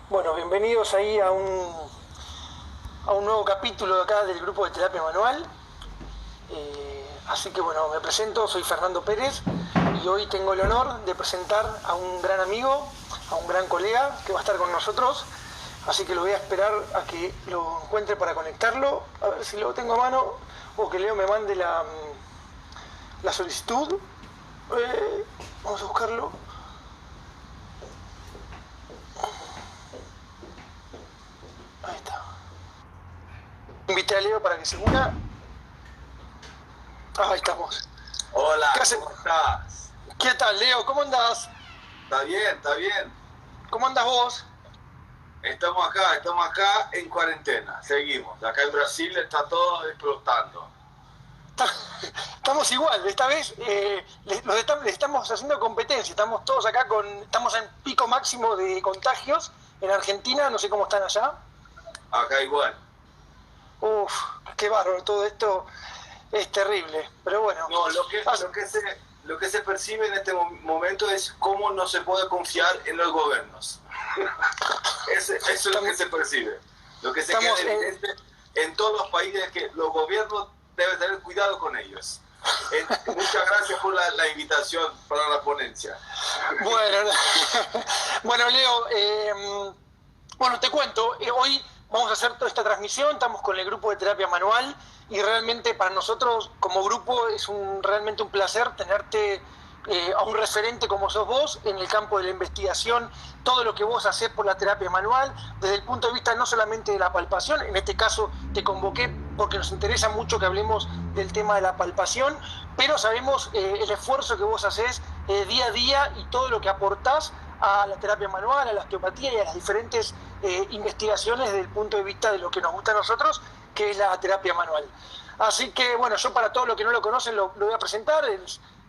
Bueno, bienvenidos ahí a un nuevo capítulo de acá del grupo de terapia manual. Así que bueno, me presento, soy Fernando Pérez y hoy tengo el honor de presentar a un gran amigo, a un gran colega que va a estar con nosotros. Así que lo voy a esperar a que lo encuentre para conectarlo, a ver si lo tengo a mano o que Leo me mande la solicitud. Vamos a buscarlo. Ahí está. Invité a Leo para que se una. Ahí estamos. Hola, ¿Qué hace? ¿cómo estás? ¿Qué tal, Leo? ¿Cómo andás? Está bien, está bien. ¿Cómo andás vos? Estamos acá en cuarentena, seguimos. Acá en Brasil está todo explotando. Estamos igual, esta vez le estamos haciendo competencia, estamos todos acá estamos en pico máximo de contagios en Argentina, no sé cómo están allá. Acá igual. Uf, qué bárbaro, todo esto es terrible, pero bueno. No, lo que se percibe en este momento es cómo no se puede confiar en los gobiernos. Eso es lo que se percibe. Lo que se queda evidente en todos los países es que los gobiernos deben tener cuidado con ellos. Muchas gracias por la invitación para la ponencia. Bueno, Leo, bueno, te cuento, hoy vamos a hacer toda esta transmisión, estamos con el grupo de terapia manual y realmente para nosotros como grupo es realmente un placer tenerte a un referente como sos vos en el campo de la investigación, todo lo que vos hacés por la terapia manual, desde el punto de vista no solamente de la palpación, en este caso te convoqué porque nos interesa mucho que hablemos del tema de la palpación, pero sabemos el esfuerzo que vos hacés día a día y todo lo que aportás a la terapia manual, a la osteopatía y a las diferentes investigaciones desde el punto de vista de lo que nos gusta a nosotros, que es la terapia manual. Así que, bueno, yo para todos los que no lo conocen lo voy a presentar.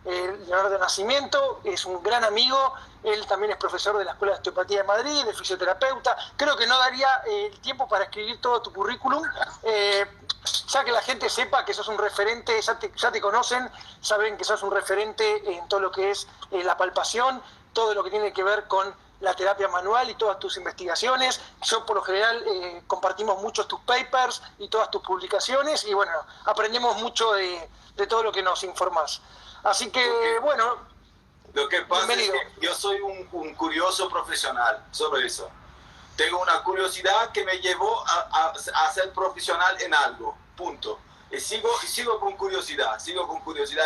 Leonardo Nascimento es un gran amigo, él también es profesor de la Escuela de Osteopatía de Madrid, es fisioterapeuta. Creo que no daría el tiempo para escribir todo tu currículum, ya que la gente sepa que sos un referente, ya te conocen, saben que sos un referente en todo lo que es la palpación, todo lo que tiene que ver con la terapia manual y todas tus investigaciones. Yo por lo general compartimos muchos tus papers y todas tus publicaciones y bueno, aprendemos mucho de todo lo que nos informás. Así que bueno, lo que pasa bienvenido. Es que yo soy un curioso profesional, solo eso. Tengo una curiosidad que me llevó a ser profesional en algo, punto. Y sigo con curiosidad,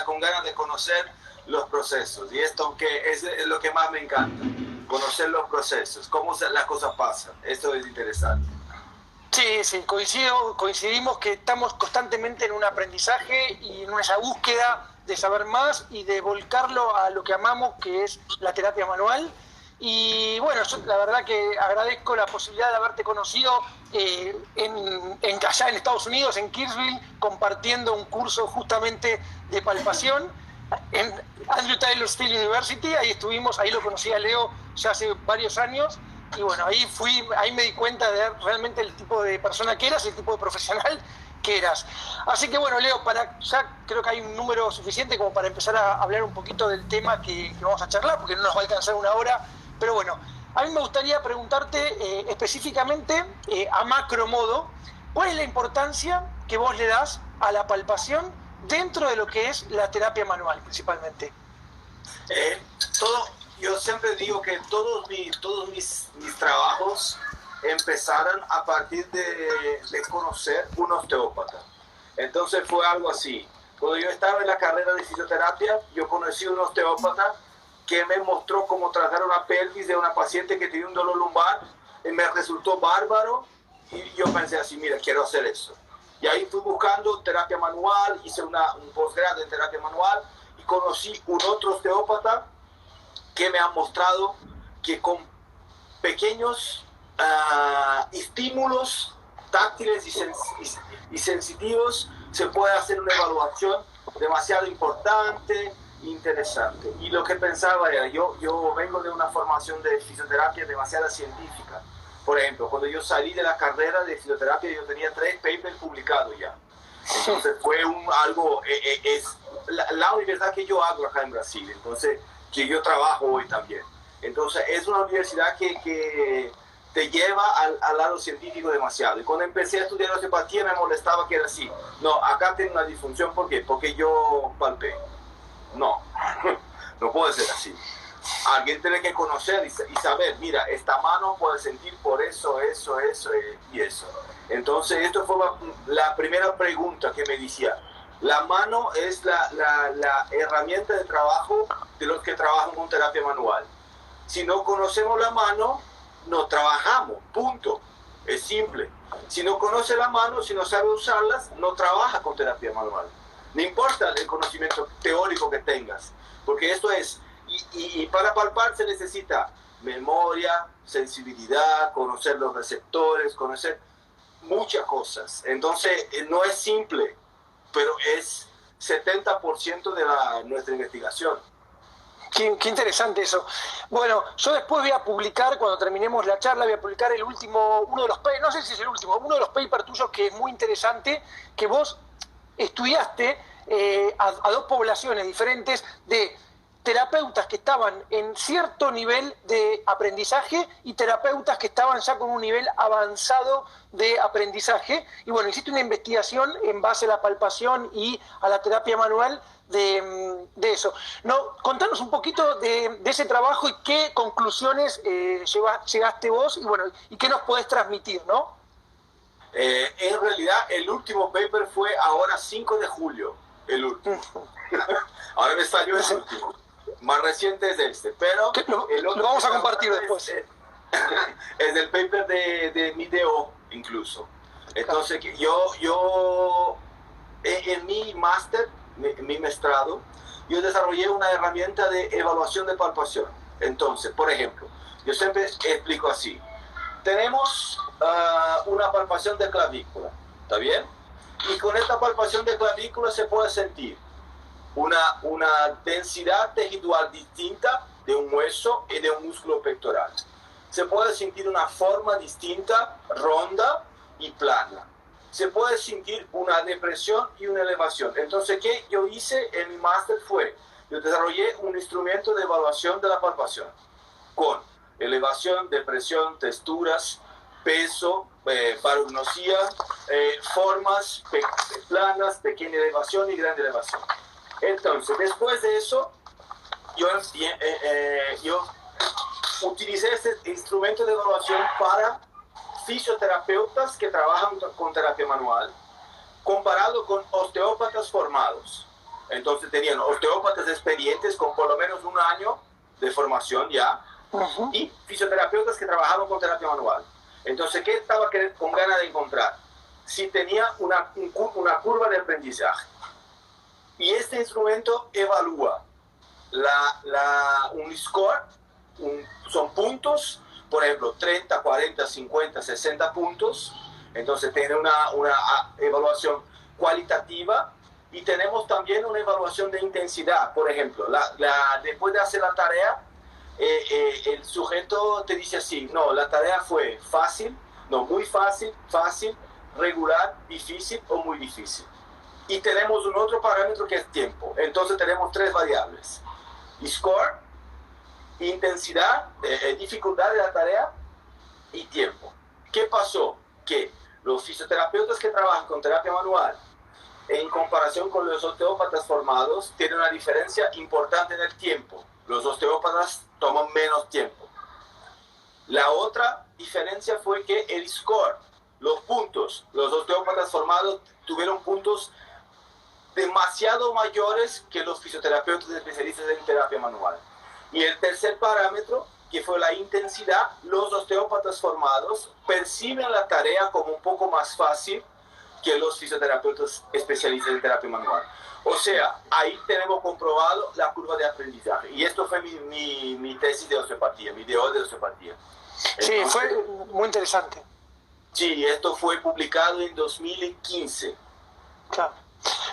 con ganas de conocer los procesos. Y esto que es lo que más me encanta, conocer los procesos, cómo las cosas pasan. Esto es interesante. Sí, coincidimos que estamos constantemente en un aprendizaje y en esa búsqueda de saber más y de volcarlo a lo que amamos, que es la terapia manual. Y bueno, yo la verdad que agradezco la posibilidad de haberte conocido allá en Estados Unidos, en Kirksville, compartiendo un curso justamente de palpación en Andrew Taylor Still University. Ahí estuvimos, ahí lo conocí a Leo ya hace varios años. Y bueno, ahí me di cuenta de realmente el tipo de persona que eras, el tipo de profesional que eras. Así que bueno, Leo, ya creo que hay un número suficiente como para empezar a hablar un poquito del tema que vamos a charlar, porque no nos va a alcanzar una hora. Pero bueno, a mí me gustaría preguntarte específicamente, a macro modo, ¿cuál es la importancia que vos le das a la palpación dentro de lo que es la terapia manual principalmente? Yo siempre digo que todos mis trabajos empezaron a partir de conocer un osteópata. Entonces fue algo así. Cuando yo estaba en la carrera de fisioterapia, yo conocí a un osteópata que me mostró cómo tratar una pelvis de una paciente que tenía un dolor lumbar. Y me resultó bárbaro y yo pensé así, mira, quiero hacer eso. Y ahí fui buscando terapia manual, hice un posgrado en terapia manual y conocí un otro osteópata que me ha mostrado que con pequeños estímulos táctiles y sensitivos se puede hacer una evaluación demasiado importante, interesante. Y lo que pensaba era, yo vengo de una formación de fisioterapia demasiado científica. Por ejemplo, cuando yo salí de la carrera de fisioterapia, yo tenía 3 papers publicados ya. Entonces fue la universidad que yo hago acá en Brasil, entonces que yo trabajo hoy también. Entonces es una universidad que te lleva al lado científico demasiado. Y cuando empecé a estudiar osteopatía me molestaba que era así. No, acá tengo una disfunción, ¿por qué? Porque yo palpé. No, no puede ser así. Alguien tiene que conocer y saber, mira, esta mano puede sentir por eso y eso. Entonces, esto fue la primera pregunta que me decía. La mano es la herramienta de trabajo de los que trabajan con terapia manual. Si no conocemos la mano, no trabajamos, punto. Es simple. Si no conoce la mano, si no sabe usarlas, no trabaja con terapia manual. No importa el conocimiento teórico que tengas, porque esto es, y para palpar se necesita memoria, sensibilidad, conocer los receptores, conocer muchas cosas. Entonces, no es simple, pero es 70% de nuestra investigación. Qué interesante eso. Bueno, yo después voy a publicar, cuando terminemos la charla, voy a publicar el último, uno de los, no sé si es el último, uno de los papers tuyos que es muy interesante, que vos estudiaste a dos poblaciones diferentes de terapeutas que estaban en cierto nivel de aprendizaje y terapeutas que estaban ya con un nivel avanzado de aprendizaje. Y bueno, hiciste una investigación en base a la palpación y a la terapia manual de eso. No, contanos un poquito de ese trabajo y qué conclusiones llegaste vos y bueno, y qué nos podés transmitir, ¿no? En realidad, el último paper fue ahora 5 de julio, el último. Ahora me salió el último. Más reciente es este, pero lo vamos a compartir después. Es el paper de mi DO, incluso. Entonces, yo en mi máster, mi mestrado, yo desarrollé una herramienta de evaluación de palpación. Entonces, por ejemplo, yo siempre explico así. Tenemos una palpación de clavícula, ¿está bien? Y con esta palpación de clavícula se puede sentir una densidad tejidual distinta de un hueso y de un músculo pectoral. Se puede sentir una forma distinta, ronda y plana. Se puede sentir una depresión y una elevación. Entonces, ¿qué yo hice en mi máster fue? Yo desarrollé un instrumento de evaluación de la palpación con elevación, depresión, texturas, peso, paragnosía, formas planas, pequeña elevación y gran elevación. Entonces, después de eso, yo utilicé este instrumento de evaluación para fisioterapeutas que trabajan con terapia manual, comparado con osteópatas formados. Entonces, tenían osteópatas experientes con por lo menos 1 año de formación ya, y fisioterapeutas que trabajaban con terapia manual. Entonces, ¿qué estaba con ganas de encontrar? Si tenía una curva de aprendizaje. Y este instrumento evalúa un score, son puntos, por ejemplo, 30, 40, 50, 60 puntos. Entonces tiene una evaluación cualitativa y tenemos también una evaluación de intensidad. Por ejemplo, después de hacer la tarea, el sujeto te dice así, no, la tarea fue fácil, no, muy fácil, fácil, regular, difícil o muy difícil. Y tenemos un otro parámetro que es tiempo. Entonces tenemos 3 variables. Score, intensidad, dificultad de la tarea y tiempo. ¿Qué pasó? Que los fisioterapeutas que trabajan con terapia manual, en comparación con los osteópatas formados, tienen una diferencia importante en el tiempo. Los osteópatas toman menos tiempo. La otra diferencia fue que el score, los puntos, los osteópatas formados tuvieron puntos demasiado mayores que los fisioterapeutas especialistas en terapia manual. Y el tercer parámetro, que fue la intensidad, los osteópatas formados perciben la tarea como un poco más fácil que los fisioterapeutas especialistas en terapia manual. O sea, ahí tenemos comprobado la curva de aprendizaje. Y esto fue mi tesis de osteopatía, mi DO de osteopatía. Sí, entonces, fue muy interesante. Sí, esto fue publicado en 2015. Claro.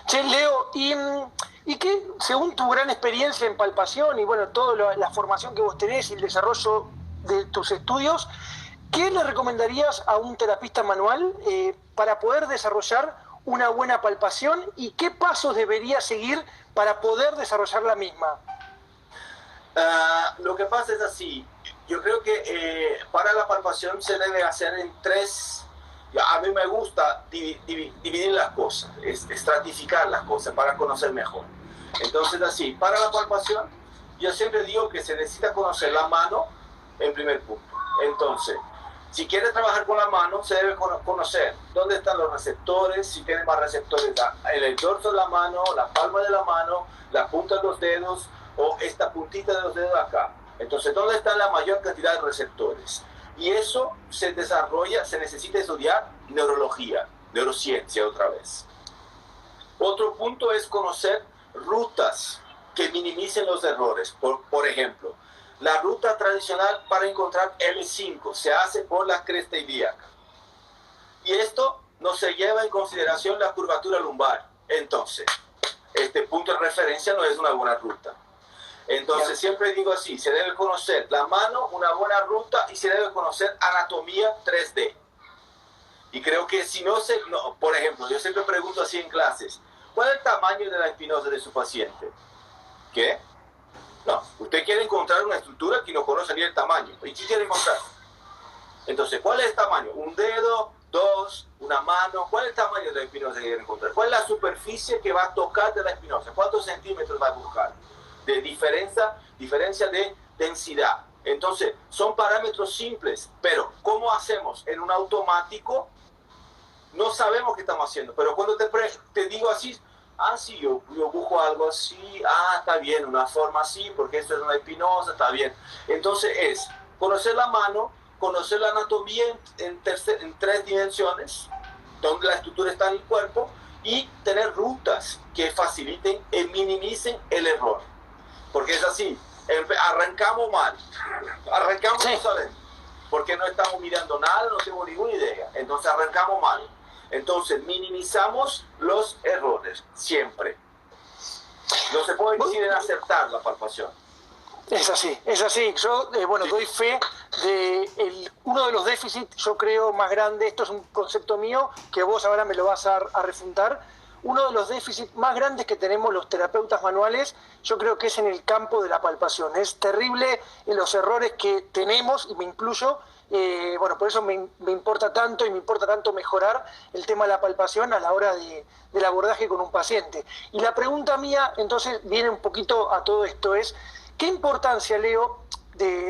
Che, Leo, ¿y qué, según tu gran experiencia en palpación y bueno, toda la formación que vos tenés y el desarrollo de tus estudios, qué le recomendarías a un terapista manual para poder desarrollar una buena palpación y qué pasos debería seguir para poder desarrollar la misma? Lo que pasa es así. Yo creo que para la palpación se debe hacer en tres. A mí me gusta dividir las cosas, estratificar las cosas para conocer mejor. Entonces, así, para la palpación, yo siempre digo que se necesita conocer la mano en primer punto. Entonces, si quiere trabajar con la mano, se debe conocer dónde están los receptores, si tiene más receptores en el dorso de la mano, la palma de la mano, la punta de los dedos o esta puntita de los dedos acá. Entonces, ¿dónde está la mayor cantidad de receptores? Y eso se desarrolla, se necesita estudiar neurología, neurociencia otra vez. Otro punto es conocer rutas que minimicen los errores. Por ejemplo, la ruta tradicional para encontrar L5 se hace por la cresta ilíaca. Y esto no se lleva en consideración la curvatura lumbar. Entonces, este punto de referencia no es una buena ruta. Entonces, siempre digo así, se debe conocer la mano, una buena ruta, y se debe conocer anatomía 3D. Y creo que si no se... No, por ejemplo, yo siempre pregunto así en clases, ¿cuál es el tamaño de la espinosa de su paciente? ¿Qué? No, usted quiere encontrar una estructura que no conoce ni el tamaño. ¿Y qué quiere encontrar? Entonces, ¿cuál es el tamaño? ¿Un dedo? ¿Dos? ¿Una mano? ¿Cuál es el tamaño de la espinosa que quiere encontrar? ¿Cuál es la superficie que va a tocar de la espinosa? ¿Cuántos centímetros va a buscar? De diferencia de densidad. Entonces, son parámetros simples, pero ¿cómo hacemos? En un automático no sabemos qué estamos haciendo, pero cuando te digo así, sí, yo busco algo así, está bien, una forma así, porque esto es una espinosa, está bien. Entonces es conocer la mano, conocer la anatomía en tres dimensiones, donde la estructura está en el cuerpo, y tener rutas que faciliten y minimicen el error. Porque es así, arrancamos mal, arrancamos no sabemos, porque no estamos mirando nada, no tengo ninguna idea, entonces arrancamos mal. Entonces minimizamos los errores, siempre. No se puede decir en acertar la palpación. Es así, es así. Yo, doy fe de uno de los déficits, yo creo, más grande, esto es un concepto mío, que vos ahora me lo vas a refutar. Uno de los déficits más grandes que tenemos los terapeutas manuales, yo creo que es en el campo de la palpación. Es terrible los errores que tenemos, y me incluyo. Por eso me importa tanto, y me importa tanto mejorar el tema de la palpación a la hora del abordaje con un paciente. Y la pregunta mía, entonces, viene un poquito a todo esto, es ¿qué importancia, Leo,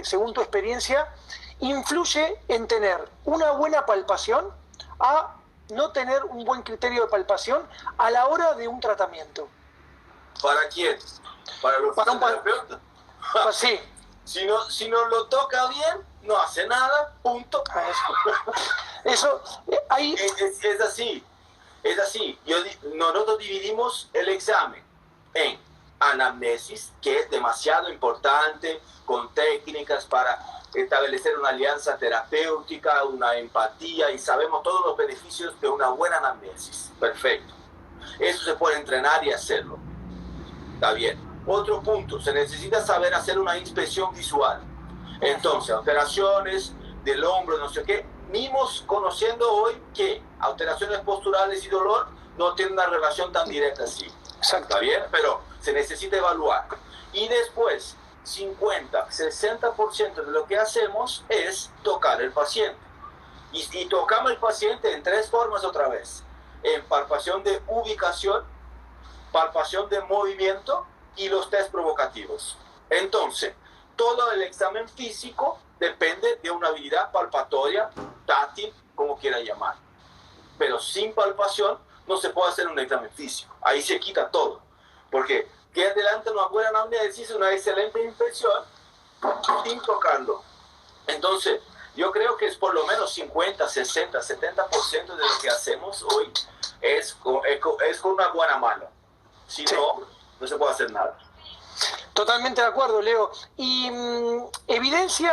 según tu experiencia, influye en tener una buena palpación a no tener un buen criterio de palpación a la hora de un tratamiento? ¿Para quién? ¿Para los terapeutas? Sí. Si no lo toca bien, no hace nada, punto. Eso ahí... Es así. Nosotros dividimos el examen en anamnesis, que es demasiado importante, con técnicas para establecer una alianza terapéutica, una empatía, y sabemos todos los beneficios de una buena anamnesis. Perfecto. Eso se puede entrenar y hacerlo. Está bien. Otro punto, se necesita saber hacer una inspección visual. Entonces, alteraciones del hombro, no sé qué, mismos conociendo hoy que alteraciones posturales y dolor no tienen una relación tan directa así. Exacto. ¿Está bien? Pero se necesita evaluar. Y después, 50-60% de lo que hacemos es tocar el paciente. Y tocamos el paciente en tres formas otra vez. En palpación de ubicación, palpación de movimiento y los test provocativos. Entonces, todo el examen físico depende de una habilidad palpatoria, táctil, como quiera llamar. Pero sin palpación no se puede hacer un examen físico. Ahí se quita todo. Porque que adelante una buena anamnesis, una excelente inspección, sin tocarlo. Entonces, yo creo que es por lo menos 50, 60, 70% de lo que hacemos hoy es con una buena mano. Si no, no se puede hacer nada. Totalmente de acuerdo, Leo. Y evidencia,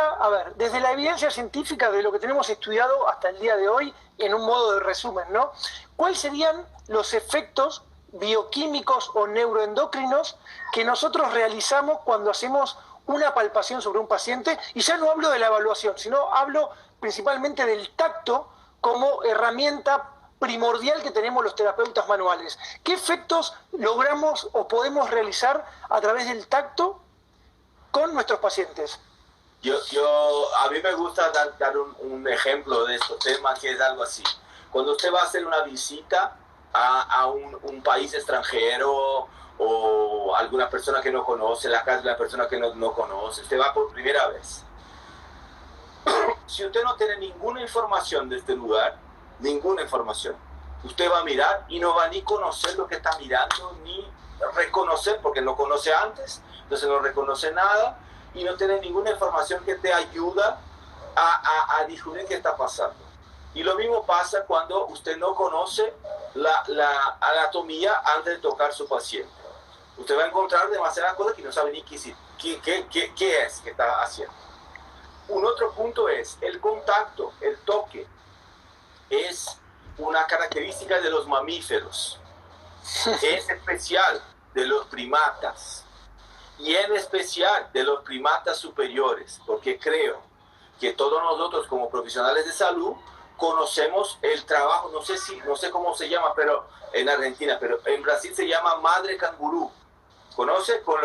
desde la evidencia científica de lo que tenemos estudiado hasta el día de hoy, en un modo de resumen, ¿no? ¿Cuáles serían los efectos bioquímicos o neuroendocrinos que nosotros realizamos cuando hacemos una palpación sobre un paciente? Y ya no hablo de la evaluación, sino hablo principalmente del tacto como herramienta primordial que tenemos los terapeutas manuales. ¿Qué efectos logramos o podemos realizar a través del tacto con nuestros pacientes. A mí me gusta dar un ejemplo de estos temas, que es algo así. Cuando usted va a hacer una visita a un país extranjero o alguna persona que no conoce, la casa de una persona que no conoce, usted va por primera vez. Si usted no tiene ninguna información de este lugar, ninguna información, usted va a mirar y no va ni conocer lo que está mirando, ni reconocer, porque no conoce antes, entonces no reconoce nada y no tiene ninguna información que te ayuda a descubrir qué está pasando. Y lo mismo pasa cuando usted no conoce la anatomía antes de tocar su paciente. Usted va a encontrar demasiadas cosas que no sabe ni qué es que está haciendo. Un otro punto es el contacto, el toque. Es una característica de los mamíferos. Es especial de los primatas. Y en especial de los primatas superiores, porque creo que todos nosotros como profesionales de salud conocemos el trabajo, no sé cómo se llama, pero en Argentina, pero en Brasil se llama madre cangurú. ¿Conoce? Con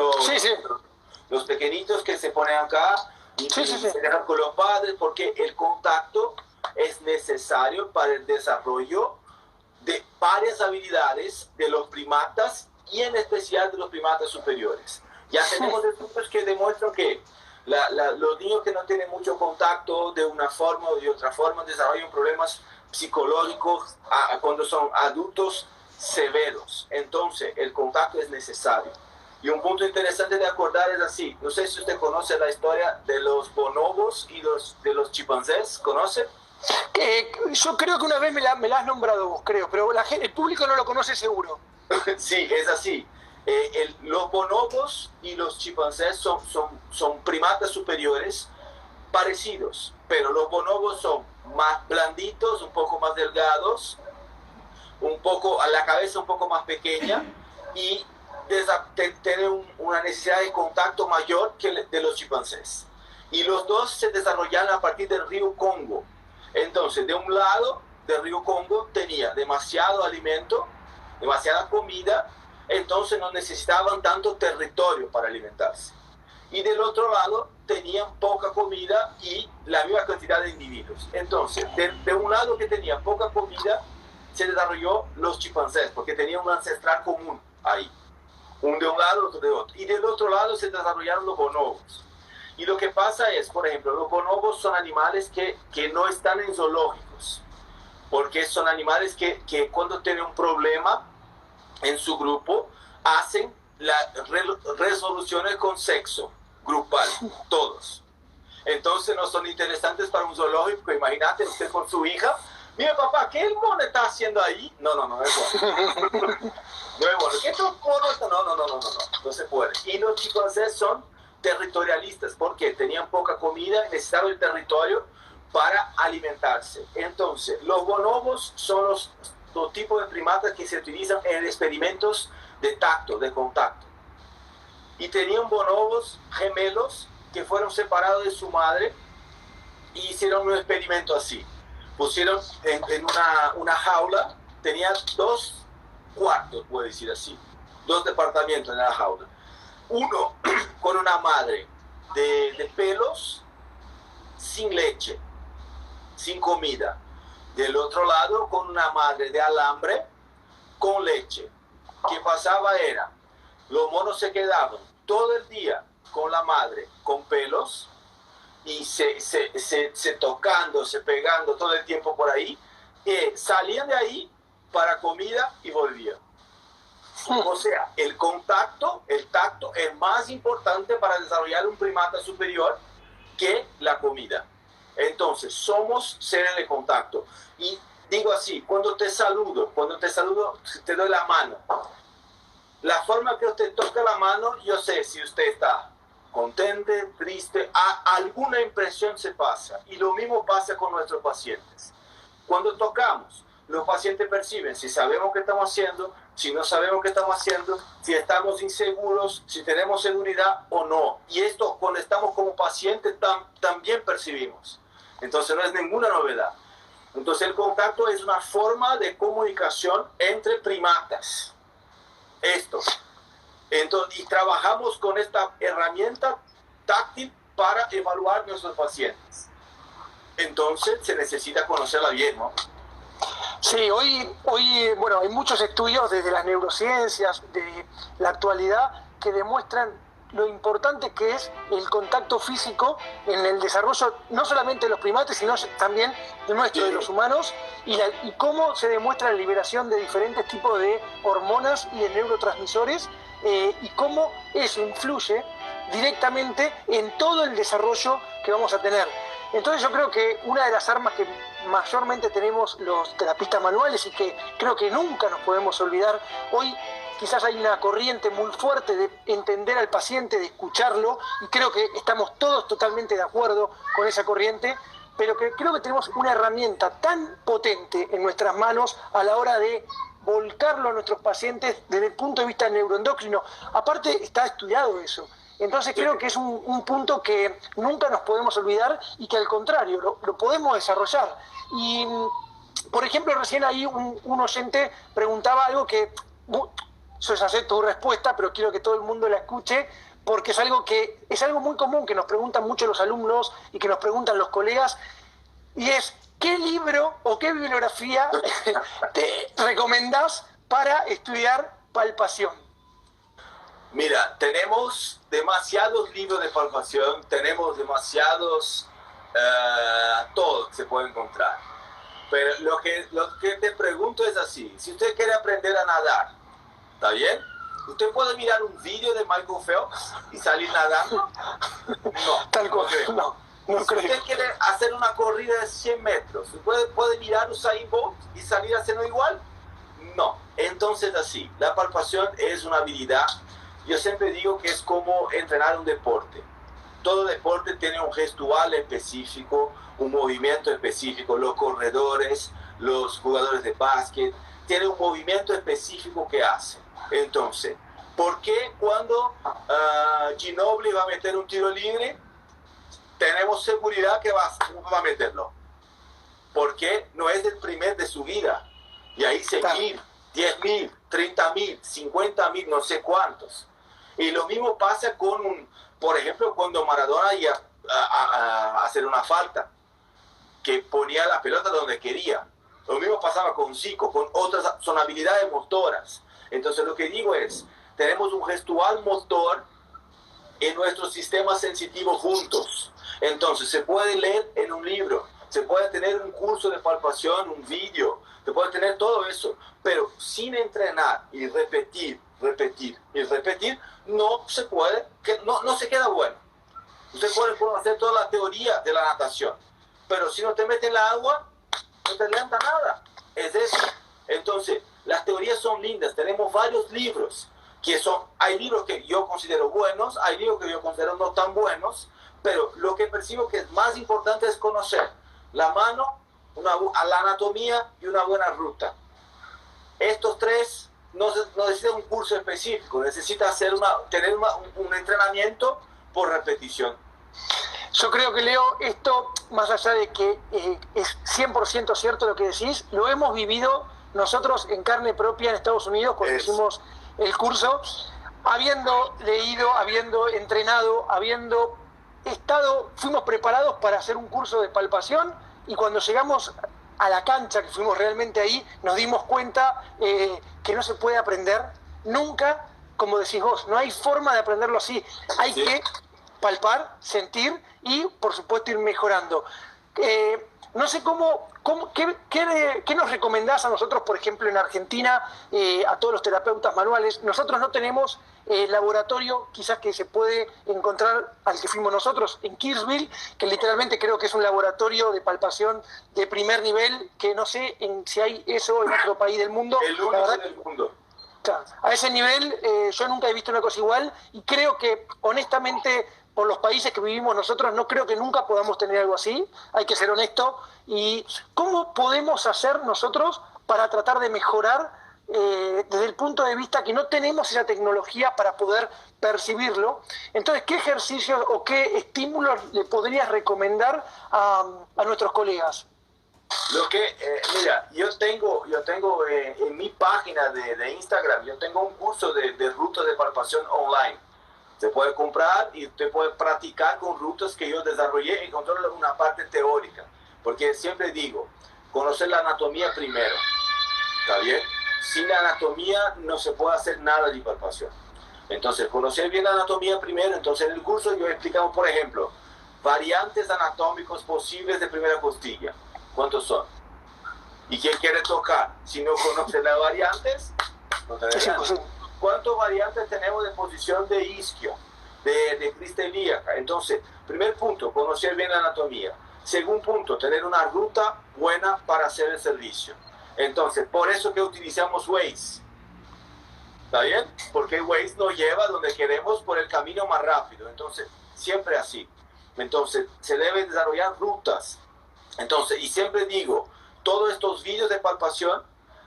los pequeñitos que se ponen acá y se dejan con los padres, porque el contacto es necesario para el desarrollo de varias habilidades de los primatas y en especial de los primatas superiores. Ya tenemos estudios que demuestran que los niños que no tienen mucho contacto de una forma o de otra forma desarrollan problemas psicológicos cuando son adultos severos. Entonces, el contacto es necesario. Y un punto interesante de acordar es así. No sé si usted conoce la historia de los bonobos y de los chimpancés. ¿Conoce? Yo creo que una vez me la has nombrado vos, creo, pero el público no lo conoce seguro. Sí, es así. Los bonobos y los chimpancés son primatas superiores parecidos, pero los bonobos son más blanditos, un poco más delgados, a la cabeza un poco más pequeña y tienen una necesidad de contacto mayor que de los chimpancés. Y los dos se desarrollaron a partir del río Congo. Entonces, de un lado del río Congo tenía demasiado alimento, demasiada comida, entonces no necesitaban tanto territorio para alimentarse. Y del otro lado tenían poca comida y la misma cantidad de individuos. Entonces, de un lado que tenía poca comida, se desarrolló los chimpancés, porque tenían un ancestral común ahí. Un de un lado, otro de otro. Y del otro lado se desarrollaron los bonobos. Y lo que pasa es, por ejemplo, los bonobos son animales que no están en zoológicos, porque son animales que cuando tienen un problema en su grupo, hacen las resoluciones con sexo grupal, todos. Entonces no son interesantes para un zoológico. Imagínate usted con su hija, mira papá, ¿qué el mono está haciendo ahí? No es bueno. No es bueno. ¿Qué estos monos? No se puede. Y los chimpancés son territorialistas, porque tenían poca comida y necesitaban el territorio para alimentarse. Entonces, los bonobos son los tipos de primatas que se utilizan en experimentos de tacto, de contacto. Y tenían bonobos gemelos que fueron separados de su madre y hicieron un experimento así. Pusieron en una jaula, tenían 2 cuartos, puedo decir así, 2 departamentos en la jaula. Uno con una madre de pelos, sin leche, sin comida. Del otro lado con una madre de alambre, con leche. ¿Qué pasaba? Era, los monos se quedaban todo el día con la madre, con pelos, y se tocando, se pegando todo el tiempo por ahí, salían de ahí para comida y volvían. O sea, el contacto, el tacto es más importante para desarrollar un primata superior que la comida. Entonces, somos seres de contacto. Y digo así, cuando te saludo, te doy la mano. La forma que usted toca la mano, yo sé si usted está contento, triste, alguna impresión se pasa. Y lo mismo pasa con nuestros pacientes. Cuando tocamos, los pacientes perciben si sabemos qué estamos haciendo, si no sabemos qué estamos haciendo, si estamos inseguros, si tenemos seguridad o no. Y esto cuando estamos como pacientes también percibimos. Entonces no es ninguna novedad. Entonces el contacto es una forma de comunicación entre primatas. Entonces, y trabajamos con esta herramienta táctil para evaluar nuestros pacientes. Entonces se necesita conocerla bien, ¿no? Sí, hoy bueno, hay muchos estudios desde las neurociencias, de la actualidad, que demuestran lo importante que es el contacto físico en el desarrollo, no solamente de los primates, sino también de nuestro, de los humanos, y cómo se demuestra la liberación de diferentes tipos de hormonas y de neurotransmisores, y cómo eso influye directamente en todo el desarrollo que vamos a tener. Entonces yo creo que una de las armas que mayormente tenemos los terapistas manuales y que creo que nunca nos podemos olvidar, hoy quizás hay una corriente muy fuerte de entender al paciente, de escucharlo, y creo que estamos todos totalmente de acuerdo con esa corriente, pero que creo que tenemos una herramienta tan potente en nuestras manos a la hora de volcarlo a nuestros pacientes desde el punto de vista neuroendocrino. Aparte está estudiado eso. Entonces creo que es un punto que nunca nos podemos olvidar y que al contrario, lo podemos desarrollar. Y, por ejemplo, recién ahí un oyente preguntaba algo que, yo ya sé tu respuesta, pero quiero que todo el mundo la escuche, porque es algo muy común que nos preguntan mucho los alumnos y que nos preguntan los colegas, y es, ¿qué libro o qué bibliografía te recomendás para estudiar palpación? Mira, tenemos demasiados libros de palpación, tenemos demasiados, todo se puede encontrar. Pero lo que te pregunto es así, si usted quiere aprender a nadar, ¿está bien? ¿Usted puede mirar un vídeo de Michael Phelps y salir nadando? No. Tal cual, no si creo. usted quiere hacer una corrida de 100 metros, ¿puede mirar Usain Bolt y salir haciendo igual? No. Entonces así, la palpación es una habilidad. Yo siempre digo que es como entrenar un deporte. Todo deporte tiene un gestual específico, un movimiento específico. Los corredores, los jugadores de básquet, tienen un movimiento específico que hacen. Entonces, ¿por qué cuando Ginóbili va a meter un tiro libre, tenemos seguridad que va a meterlo? Porque no es el primer de su vida. Y ahí seguir 10.000, 30.000, 50.000, no sé cuántos. Y lo mismo pasa con, por ejemplo, cuando Maradona iba a hacer una falta, que ponía la pelota donde quería. Lo mismo pasaba con Zico, con otras, son habilidades motoras. Entonces lo que digo es, tenemos un gestual motor en nuestro sistema sensitivo juntos. Entonces se puede leer en un libro, se puede tener un curso de palpación, un vídeo, se puede tener todo eso, pero sin entrenar y repetir, no se puede, no se queda bueno. Usted puede hacer toda la teoría de la natación, pero si no te metes en la agua, no te levanta nada. Es eso. Entonces, las teorías son lindas, tenemos varios libros, hay libros que yo considero buenos, hay libros que yo considero no tan buenos, pero lo que percibo que es más importante es conocer la mano, la anatomía y una buena ruta. Estos tres no necesitan un curso específico, necesita tener un entrenamiento por repetición. Yo creo que, Leo, esto, más allá de que es 100% cierto lo que decís, lo hemos vivido nosotros en carne propia en Estados Unidos cuando hicimos el curso, habiendo leído, habiendo entrenado, habiendo fuimos preparados para hacer un curso de palpación, y cuando llegamos a la cancha, que fuimos realmente ahí, nos dimos cuenta que no se puede aprender nunca, como decís vos, no hay forma de aprenderlo así, hay que palpar, sentir y, por supuesto, ir mejorando. No sé ¿qué nos recomendás a nosotros, por ejemplo, en Argentina, a todos los terapeutas manuales? Nosotros no tenemos laboratorio, quizás que se puede encontrar al que fuimos nosotros en Kirksville, que literalmente creo que es un laboratorio de palpación de primer nivel, que no sé si hay eso en otro país del mundo. El único del mundo. A ese nivel yo nunca he visto una cosa igual, y creo que, honestamente, por los países que vivimos nosotros, no creo que nunca podamos tener algo así, hay que ser honesto. ¿Y cómo podemos hacer nosotros para tratar de mejorar desde el punto de vista que no tenemos esa tecnología para poder percibirlo? Entonces, ¿qué ejercicios o qué estímulos le podrías recomendar a nuestros colegas? Mira, yo tengo en mi página de Instagram, yo tengo un curso de rutas de palpación online. Se puede comprar y usted puede practicar con rutas que yo desarrollé y controlar una parte teórica. Porque siempre digo, conocer la anatomía primero. ¿Está bien? Sin la anatomía no se puede hacer nada de palpación. Entonces, conocer bien la anatomía primero. Entonces, en el curso yo explicamos, por ejemplo, variantes anatómicos posibles de primera costilla. ¿Cuántos son? ¿Y quién quiere tocar? Si no conoce las variantes, no te dejan. ¿Cuántas variantes tenemos de posición de isquio, de crista ilíaca? Entonces, primer punto, conocer bien la anatomía. Segundo punto, tener una ruta buena para hacer el servicio. Entonces, por eso que utilizamos Waze. ¿Está bien? Porque Waze nos lleva donde queremos por el camino más rápido. Entonces, siempre así. Entonces, se deben desarrollar rutas. Entonces, y siempre digo, todos estos vídeos de palpación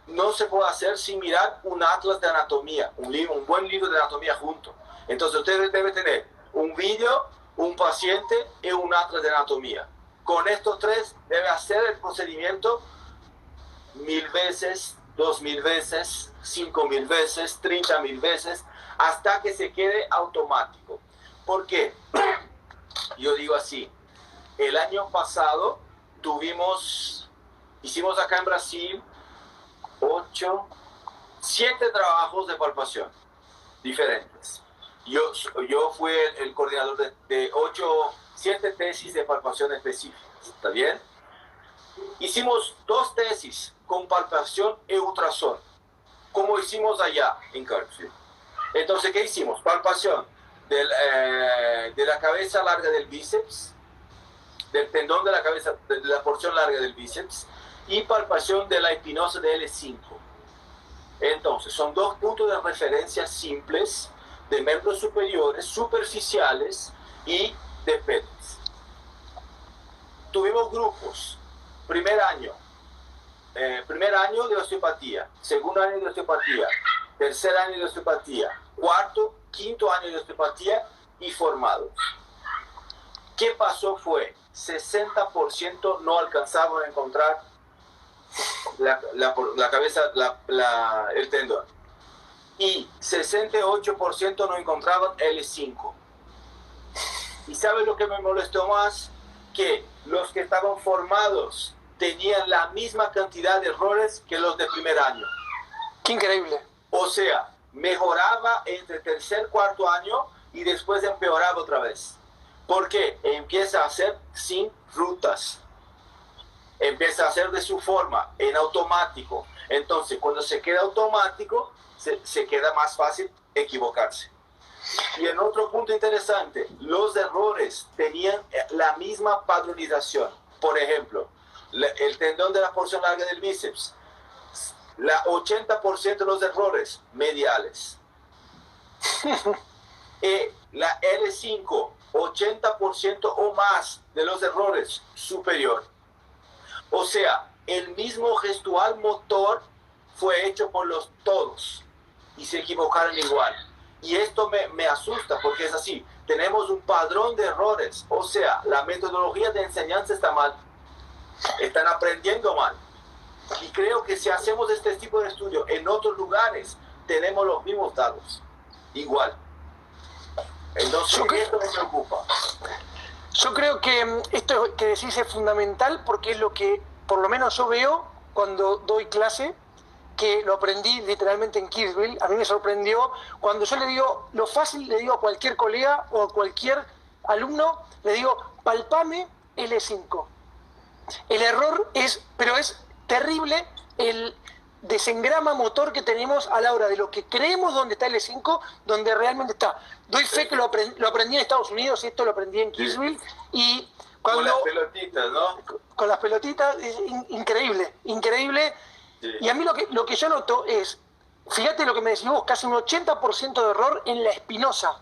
no se puede hacer sin mirar un atlas de anatomía, un buen libro de anatomía junto. Entonces, usted debe tener un vídeo, un paciente y un atlas de anatomía. Con estos tres debe hacer el procedimiento 1000 veces, 2000 veces, 5000 veces, 30.000 veces, hasta que se quede automático. ¿Por qué? Yo digo así, el año pasado hicimos acá en Brasil 7 trabajos de palpación diferentes. Yo fui el coordinador de 7 tesis de palpación específicas, ¿está bien? Hicimos 2 tesis con palpación y ultrasonido, como hicimos allá en Kirkfield. Entonces, ¿qué hicimos? Palpación de la cabeza larga del bíceps, del tendón de la cabeza, de la porción larga del bíceps, y palpación de la espinosa de L5. Entonces, son 2 puntos de referencia simples de miembros superiores, superficiales y de pelos. Tuvimos grupos. Primer año de osteopatía, segundo año de osteopatía, tercer año de osteopatía, cuarto, quinto año de osteopatía y formados. ¿Qué pasó? Fue 60% no alcanzaban a encontrar la cabeza, el tendón, y 68% no encontraban L5. ¿Y saben lo que me molestó más? Que los que estaban formados tenían la misma cantidad de errores que los de primer año. ¡Qué increíble! O sea, mejoraba entre tercer y cuarto año y después empeoraba otra vez. ¿Por qué? Empieza a hacer sin rutas. Empieza a hacer de su forma, en automático. Entonces, cuando se queda automático, se queda más fácil equivocarse. Y en otro punto interesante, los errores tenían la misma padronización. Por ejemplo, el tendón de la porción larga del bíceps, 80% de los errores mediales. Y la L5, 80% o más de los errores superior. O sea, el mismo gestual motor fue hecho por todos y se equivocaron igual. Y esto me asusta porque es así. Tenemos un padrón de errores. O sea, la metodología de enseñanza está mal. Están aprendiendo mal. Y creo que si hacemos este tipo de estudio en otros lugares, tenemos los mismos datos. Igual. Entonces, esto me preocupa. Yo creo que esto que decís es fundamental porque es lo que por lo menos yo veo cuando doy clase, que lo aprendí literalmente en Kirkfield. A mí me sorprendió cuando yo le digo, lo fácil le digo a cualquier colega o a cualquier alumno, le digo, palpame L5. El error es terrible el desengrama motor que tenemos a la hora de lo que creemos donde está L5, donde realmente está. Doy fe que lo aprendí en Estados Unidos y esto lo aprendí en Kirkfield. Y cuando, con las pelotitas, ¿no? Con las pelotitas, es increíble, increíble. Sí. Y a mí lo que yo noto es, fíjate lo que me decís vos, casi un 80% de error en la espinosa.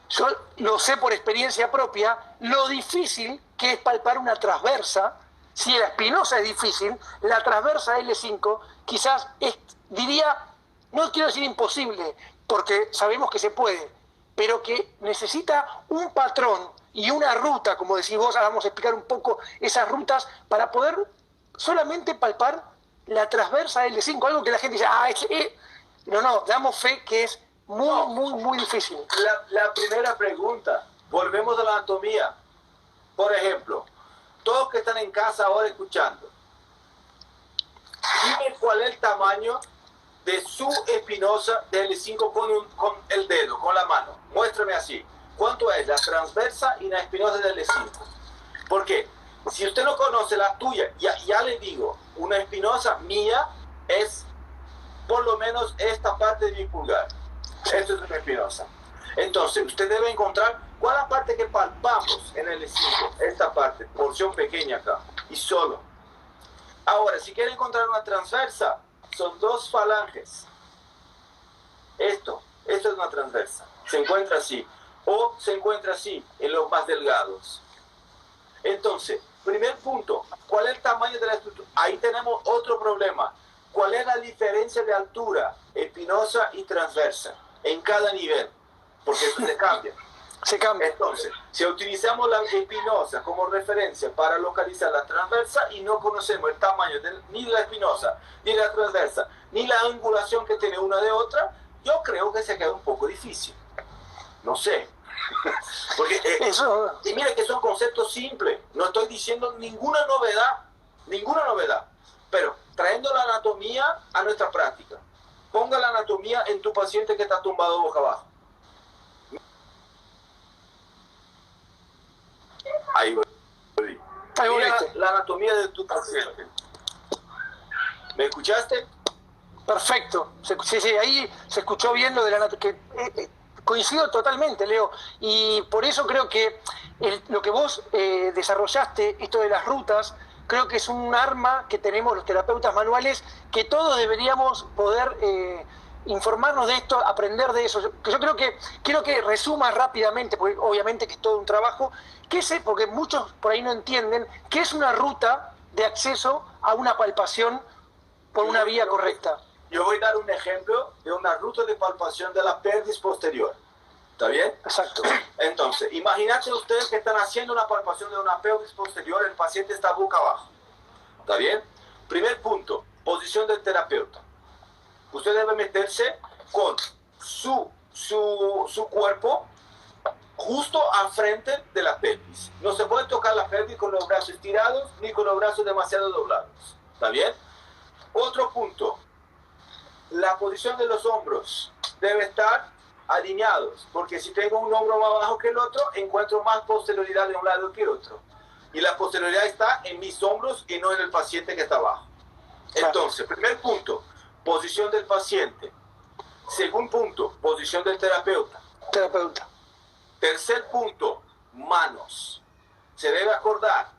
Yo lo sé por experiencia propia, lo difícil que es palpar una transversa. Si la espinosa es difícil, la transversa L5 quizás diría, no quiero decir imposible, porque sabemos que se puede, pero que necesita un patrón y una ruta, como decís vos, ahora vamos a explicar un poco esas rutas para poder solamente palpar la transversa L5, algo que la gente dice, no, damos fe que es muy difícil. La primera pregunta, volvemos a la anatomía. Por ejemplo, todos que están en casa ahora escuchando, dime cuál es el tamaño de su espinosa de L5 con el dedo, con la mano. Muéstrame así. ¿Cuánto es la transversa y la espinosa de L5? Porque si usted no conoce la tuya, ya le digo, una espinosa mía es por lo menos esta parte de mi pulgar. Esto es una espinosa. Entonces, usted debe encontrar cuál es la parte que palpamos en el L5. Esta parte, porción pequeña acá. Y solo. Ahora, si quiere encontrar una transversa, son dos falanges. Esto es una transversa. Se encuentra así. O se encuentra así, en los más delgados. Entonces, primer punto, ¿cuál es el tamaño de la estructura? Ahí tenemos otro problema. ¿Cuál es la diferencia de altura espinosa y transversa en cada nivel? Porque eso se cambia. Se cambia. Entonces, si utilizamos la espinosa como referencia para localizar la transversa y no conocemos el tamaño ni de la espinosa, ni de la transversa, ni la angulación que tiene una de otra, yo creo que se queda un poco difícil. No sé. Porque, y mira que son conceptos simples. No estoy diciendo ninguna novedad. Pero trayendo la anatomía a nuestra práctica. Ponga la anatomía en tu paciente que está tumbado boca abajo. Ahí voy. Mira la anatomía de tu paciente. ¿Me escuchaste? Perfecto. Sí, ahí se escuchó bien lo de la anatomía. Coincido totalmente, Leo. Y por eso creo que lo que vos desarrollaste, esto de las rutas, creo que es un arma que tenemos los terapeutas manuales, que todos deberíamos poder informarnos de esto, aprender de eso. Yo creo que quiero que resumas rápidamente, porque obviamente que es todo un trabajo, porque muchos por ahí no entienden, qué es una ruta de acceso a una palpación por una vía correcta. Yo voy a dar un ejemplo de una ruta de palpación de la pelvis posterior. ¿Está bien? Exacto. Entonces, imagínate ustedes que están haciendo una palpación de una pelvis posterior, el paciente está boca abajo. ¿Está bien? Primer punto, posición del terapeuta. Usted debe meterse con su cuerpo justo al frente de la pelvis. No se puede tocar la pelvis con los brazos estirados ni con los brazos demasiado doblados. ¿Está bien? Otro punto, la posición de los hombros debe estar alineados, porque si tengo un hombro más bajo que el otro, encuentro más posterioridad de un lado que otro. Y la posterioridad está en mis hombros y no en el paciente que está abajo. Entonces, primer punto, posición del paciente. Segundo punto, posición del terapeuta. Tercer punto, manos. Se debe acordar,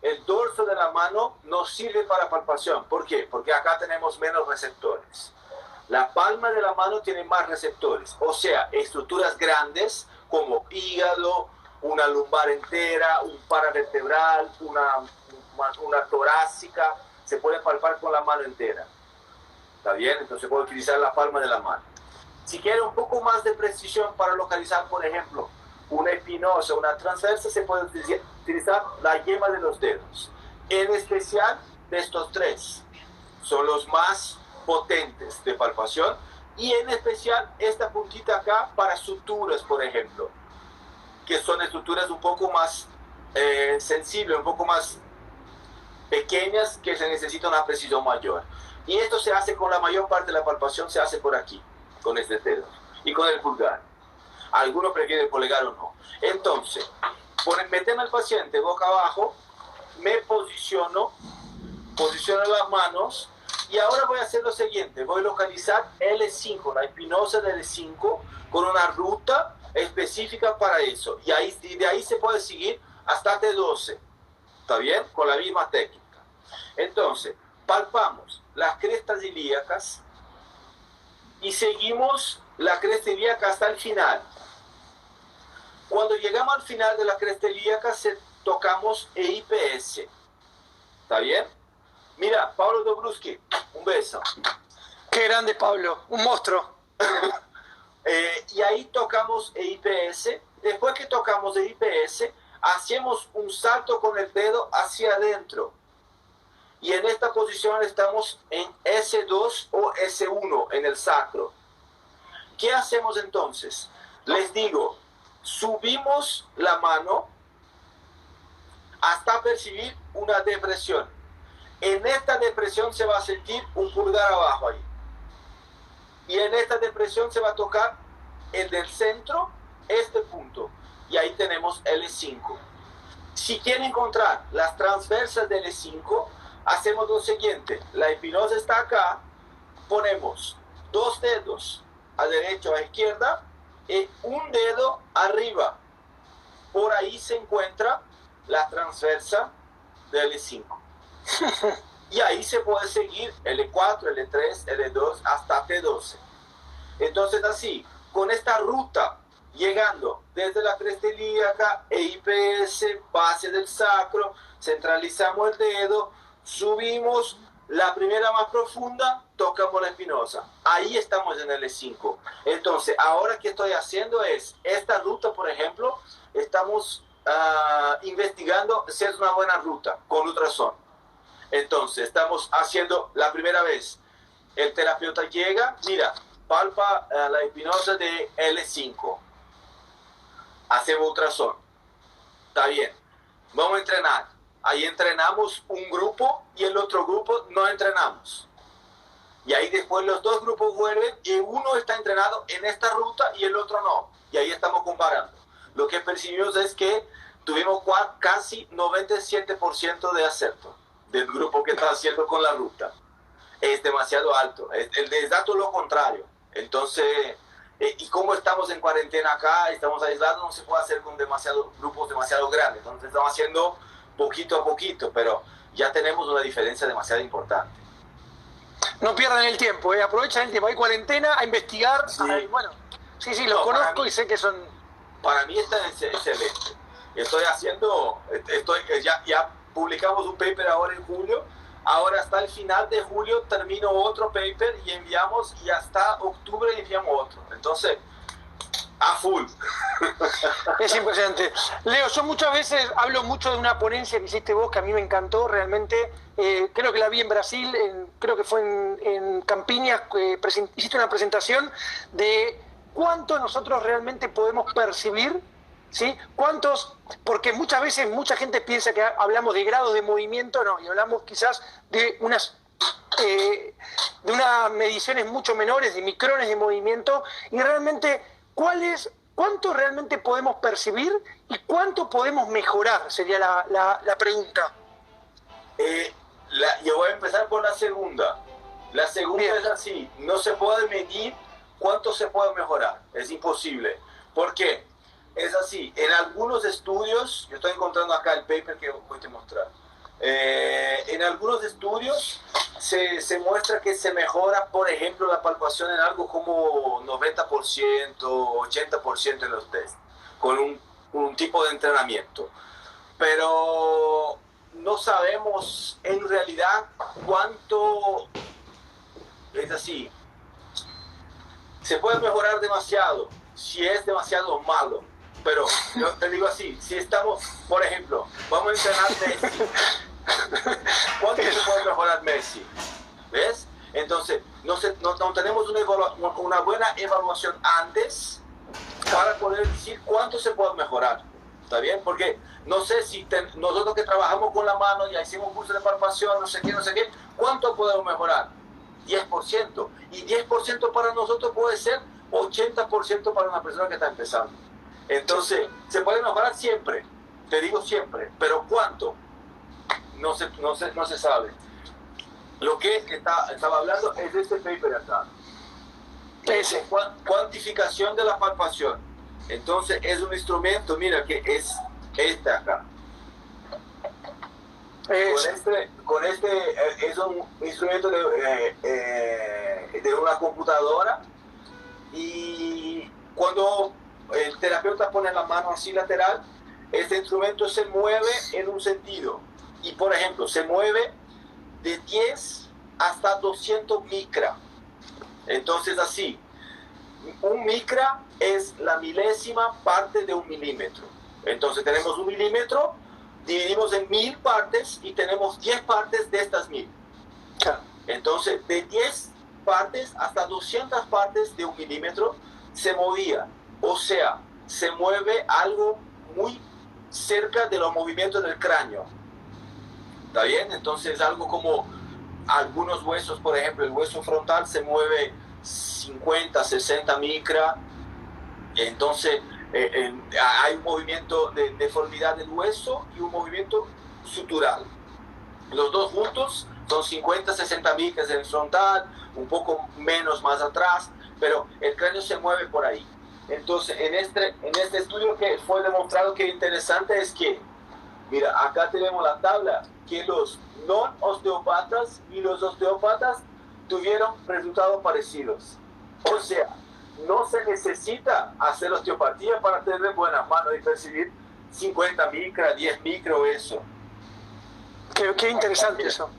el dorso de la mano no sirve para palpación. ¿Por qué? Porque acá tenemos menos receptores. La palma de la mano tiene más receptores, o sea, estructuras grandes como hígado, una lumbar entera, un paravertebral, una torácica, se puede palpar con la mano entera. ¿Está bien? Entonces se puede utilizar la palma de la mano. Si quiere un poco más de precisión para localizar, por ejemplo, una espinosa, una transversa, se puede utilizar la yema de los dedos. En especial de estos tres. Son los más potentes de palpación, y en especial esta puntita acá para suturas, por ejemplo, que son estructuras un poco más sensibles, un poco más pequeñas, que se necesita una precisión mayor. Y esto se hace con la mayor parte de la palpación, se hace por aquí, con este dedo y con el pulgar. Algunos prefieren el polegar o no. Entonces, metemos al paciente boca abajo, me posiciono las manos. Y ahora voy a hacer lo siguiente, voy a localizar L5, la espinosa de L5, con una ruta específica para eso. Y de ahí se puede seguir hasta T12, ¿está bien? Con la misma técnica. Entonces, palpamos las crestas ilíacas y seguimos la cresta ilíaca hasta el final. Cuando llegamos al final de la cresta ilíaca, tocamos EIPS, ¿está bien? Mira, Pablo Dobruski, un beso. Qué grande, Pablo, un monstruo. Y ahí tocamos EIPS. Después que tocamos EIPS, hacemos un salto con el dedo hacia adentro. Y en esta posición estamos en S2 o S1 en el sacro. ¿Qué hacemos entonces? Les digo, subimos la mano hasta percibir una depresión. En esta depresión se va a sentir un pulgar abajo ahí. Y en esta depresión se va a tocar el del centro, este punto. Y ahí tenemos L5. Si quieren encontrar las transversas del L5, hacemos lo siguiente. La epinosa está acá. Ponemos 2 dedos a derecha o a izquierda y un dedo arriba. Por ahí se encuentra la transversa del L5. Y ahí se puede seguir L4, L3, L2 hasta T12. Entonces así, con esta ruta, llegando desde la cresta ilíaca, EIPS, base del sacro, centralizamos el dedo, subimos la primera más profunda, tocamos la espinosa. Ahí estamos en el L5. Entonces, ahora que estoy haciendo es, esta ruta, por ejemplo, estamos investigando si es una buena ruta con ultrasonido. Entonces, estamos haciendo la primera vez. El terapeuta llega, mira, palpa la espinosa de L5. Hacemos ultrasonido. Está bien. Vamos a entrenar. Ahí entrenamos un grupo y el otro grupo no entrenamos. Y ahí después los dos grupos vuelven y uno está entrenado en esta ruta y el otro no. Y ahí estamos comparando. Lo que percibimos es que tuvimos casi 97% de acierto del grupo que está haciendo con la ruta. Es demasiado alto. El dato es lo contrario. Entonces, y como estamos en cuarentena acá, estamos aislados, no se puede hacer con grupos demasiado grandes. Entonces estamos haciendo poquito a poquito, pero ya tenemos una diferencia demasiado importante. No pierdan el tiempo, aprovechen el tiempo. Hay cuarentena, a investigar. Sí. Bueno, sí, los conozco y sé que son... Para mí está excelente. Ya publicamos un paper ahora en julio. Ahora hasta el final de julio termino otro paper y enviamos, y hasta octubre enviamos otro. Entonces, a full. Es impresionante. Leo, yo muchas veces hablo mucho de una ponencia que hiciste vos, que a mí me encantó realmente. Creo que la vi en Brasil, creo que fue en Campiñas, hiciste una presentación de cuánto nosotros realmente podemos percibir, ¿sí? Porque muchas veces mucha gente piensa que hablamos de grados de movimiento, no, y hablamos quizás de unas mediciones mucho menores, de micrones de movimiento, y realmente cuánto realmente podemos percibir y cuánto podemos mejorar, sería la pregunta. Yo voy a empezar por la segunda. La segunda Bien. Es así, no se puede medir cuánto se puede mejorar, es imposible. ¿Por qué? Es así, en algunos estudios, yo estoy encontrando acá el paper que voy a mostrar, en algunos estudios se muestra que se mejora, por ejemplo, la palpación en algo como 90%, 80% en los test, con un tipo de entrenamiento. Pero no sabemos en realidad cuánto es así. Se puede mejorar demasiado si es demasiado malo. Pero yo te digo así, si estamos, por ejemplo, vamos a entrenar Messi. ¿Cuánto se puede mejorar Messi? ¿Ves? Entonces, no tenemos una buena evaluación antes para poder decir cuánto se puede mejorar. ¿Está bien? Porque no sé si nosotros que trabajamos con la mano, ya hicimos curso de palpación, no sé qué, ¿cuánto podemos mejorar? 10%. Y 10% para nosotros puede ser 80% para una persona que está empezando. Entonces, se puede mejorar siempre, te digo siempre, pero ¿cuánto? No se sabe. Lo que estaba hablando es de este paper acá. Es cuantificación de la palpación. Entonces, es un instrumento, mira, que es este acá. Con este es un instrumento de una computadora, y cuando el terapeuta pone la mano así lateral, este instrumento se mueve en un sentido, y por ejemplo se mueve de 10 hasta 200 micra. Entonces así, un micra es la milésima parte de un milímetro. Entonces tenemos un milímetro, dividimos en 1000 partes y tenemos 10 partes de estas 1000. Entonces de 10 partes, hasta 200 partes de 1 milímetro se movía. O sea, se mueve algo muy cerca de los movimientos del cráneo. ¿Está bien? Entonces algo como algunos huesos, por ejemplo, el hueso frontal se mueve 50, 60 micra. Entonces hay un movimiento de deformidad del hueso y un movimiento sutural. Los dos juntos son 50, 60 micras en el frontal, un poco menos más atrás, pero el cráneo se mueve por ahí. Entonces, en este estudio que fue demostrado que interesante es que, mira, acá tenemos la tabla, que los no osteópatas y los osteópatas tuvieron resultados parecidos. O sea, no se necesita hacer osteopatía para tener buenas manos y percibir 50 micra, 10 micro, eso. Qué interesante eso.